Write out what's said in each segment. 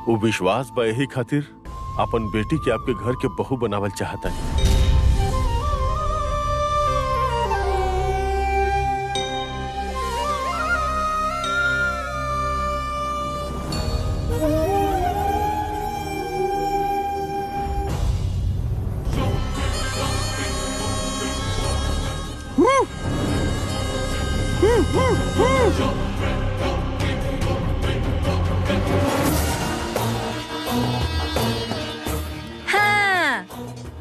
वो विश्वास बा यही खातिर अपन बेटी के आपके घर के बहू बनावल चाहता है। हाँ,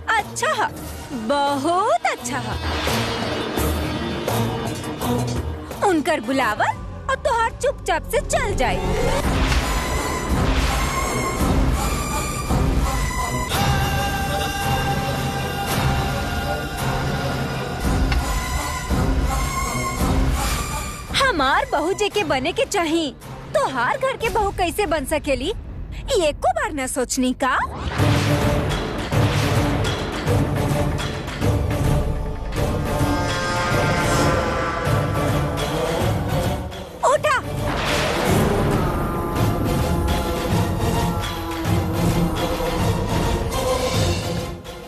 अच्छा, बहुत अच्छा। उनकर बुलावा और तोहार चुपचाप से चल जाए। हमार बहू जे के बने के चाहिए, तो हर घर के बहू कैसे बन सकेली? ये को बार न सोचनी का? उठा।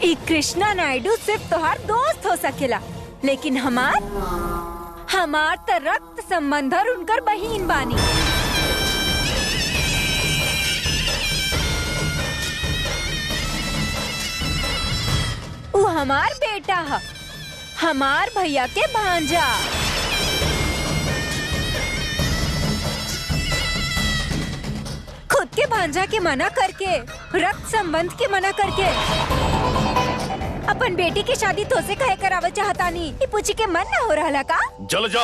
ई कृष्णा नायडू सिर्फ तोहार दोस्त हो सकेला, लेकिन हमार त रक्त संबंध और उनकर बहिन बानी। वो हमार बेटा है, हमार भैया के भांजा। खुद के भांजा के मना करके, रक्त संबंध के मना करके अपन बेटी की शादी तो से कहे करावल चाहता नहीं। ये पूछी के मन न हो रहा का? जल जा।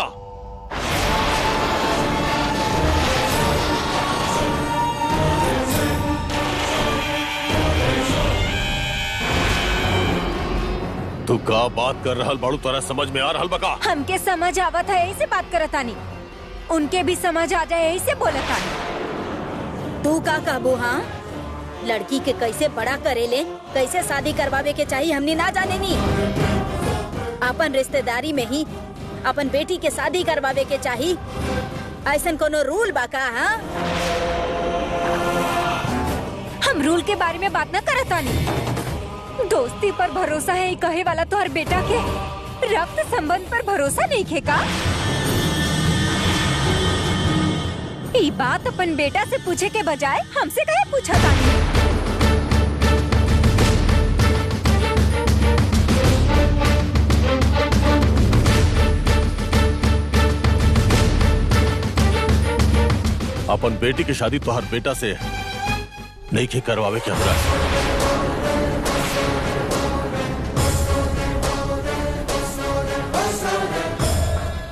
तू का बात कर रहल बाड़ू? तोरा समझ में आ रहल बका? हमके समझ आवत है, यही से बात करता नहीं। उनके भी समझ आ जाए, यही से बोलता नहीं। तू का काबू? हाँ, लड़की के कैसे बड़ा करेले, कैसे शादी करवावे के चाहिए हमने ना जाने नी। अपन रिश्तेदारी में ही अपन बेटी के शादी करवावे के चाहिए, ऐसन कोनो रूल बाका? हाँ, हम रूल के बारे में बात न करता नहीं। दोस्ती पर भरोसा है कहे वाला तो हर बेटा के रक्त संबंध पर भरोसा नहीं खे का? ये बात अपन बेटा से पूछे के बजाय हमसे कहे पूछा तानी। अपन बेटी की शादी तोहर बेटा से नहीं के करवावे के हमरा।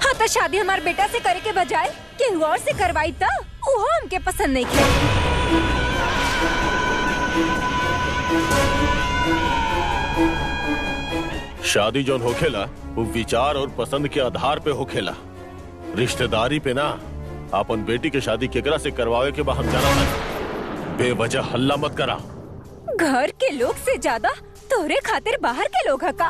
हाँ, तो शादी हमारे बेटा से करे के बजाय केहू और से करवाई तो वो हमके पसंद नहीं किया। शादी जौन होखेला वो विचार और पसंद के आधार पे होखेला, रिश्तेदारी पे ना। अपन बेटी के शादी केकरा से करवावे के बाद हम जाना है। बेवजह हल्ला मत करा। घर के लोग से ज्यादा तोरे खातिर बाहर के लोग है का?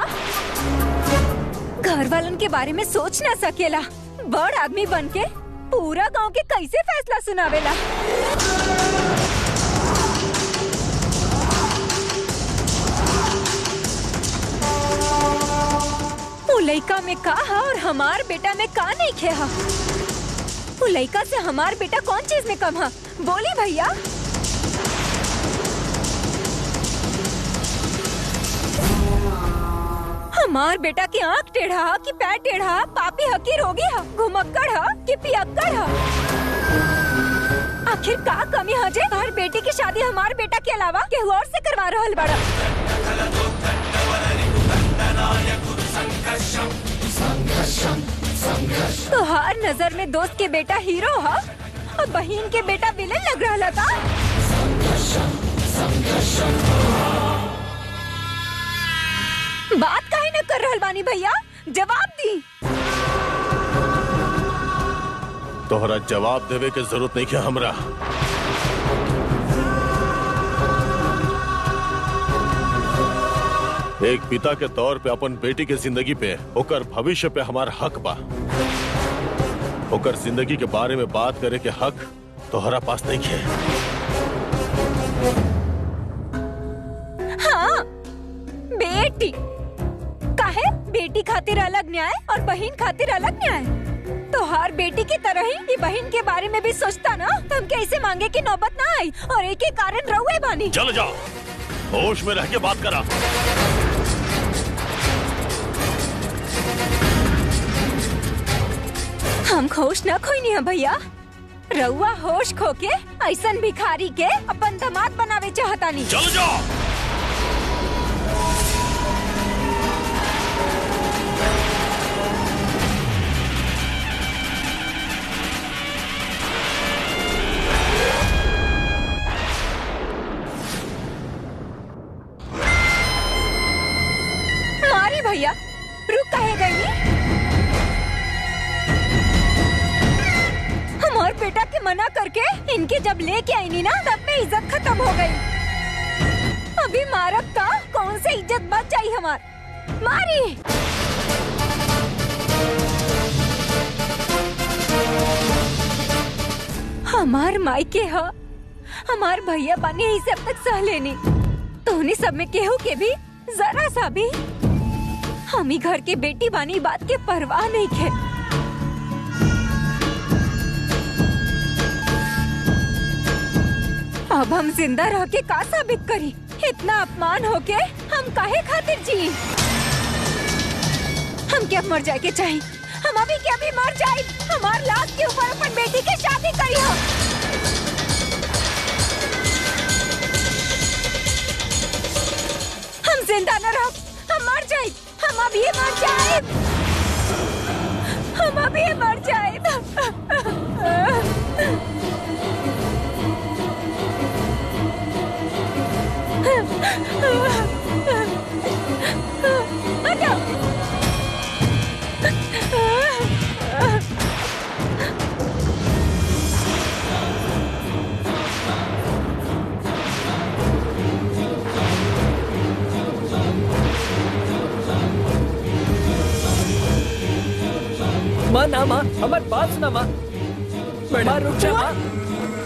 घर वालन के बारे में सोच ना सकेला, बड़ आदमी बन के पूरा गांव के कैसे फैसला सुनावेला? वो लड़का में का है और हमार बेटा में का नहीं खे है? वो लड़का से हमार बेटा कौन चीज में कम है? बोली भैया। हमार बेटा की आँख टेढ़ा कि पैर टेढ़ा, पापी है कि रोगी है, घुमक्कड़ है कि पियक्कड़ है? आखिर का कमी है जे हर बेटी की शादी हमार बेटा के अलावा केहू और से करवा रहल बड़ा? तो हर नजर में दोस्त के बेटा हीरो है और बहन के बेटा विलेन लग रहा था। बात काहे न कर रहल बानी भैया? जवाब दी। तोहरा जवाब देवे के जरूरत नहीं है हमरा। एक पिता के तौर पे अपन बेटी के जिंदगी पे, ओकर भविष्य पे हमार हक बा। ओकर जिंदगी के बारे में बात करे के हक तोहरा पास नहीं है। हाँ, बेटी काहे बेटी खातिर अलग न्याय और बहन खातिर अलग न्याय। तो हर बेटी की तरह ही ये बहन के बारे में भी सोचता ना, तो हम कैसे मांगे की नौबत ना आई और एक ही कारण रहुए बानी। चल जा, होश में रह के बात करा। हम होश न खोई नहीं भैया, रउआ होश खो के ऐसन भिखारी के अपन दामाद बनावे चाहता नहीं। चल जा। मारी भैया, रुक काहे गई? हमार बेटा के मना करके इनके जब लेके आई नी ना, तब में इज्जत खत्म हो गई। अभी मारब का कौन से इज्जत बच जाई हमार। मारी। हमार मायके ह, हमार भैया बानी ही से अब तक सह लेनी, तो उन्हीं सब में केहू के भी जरा सा भी हम ही घर के बेटी बानी बात के परवाह नहीं खे। अब हम जिंदा रह के का साबित करी? इतना अपमान होके हम काहे खातिर जी? हम क्या मर जाए के चाहिए? हम अभी क्या भी मर जाए, हमार लाश के ऊपर अपन बेटी की शादी करी हो। हम जिंदा न रह, हम मर जाए, हम अभी मर जाए, हम अभी मर जाए। माँ ना माँ, हमारी बात सुना माँ। माँ रुक जा माँ।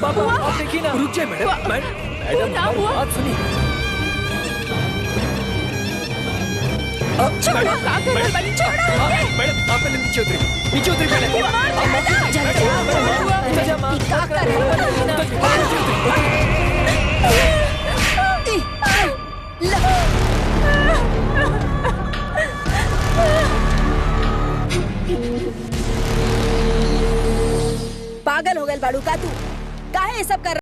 पापा आप देखिए ना। रुक जाए मैडम। मैडम हमारी बात सुनी। छोड़ो, छोड़ो। मैडम आप पहले नीचे उतरिए। नीचे उतरिए पहले। जा माँ। क्या कर रहे हो? पागल हो गए बाड़ू का तू? काहे ये सब कर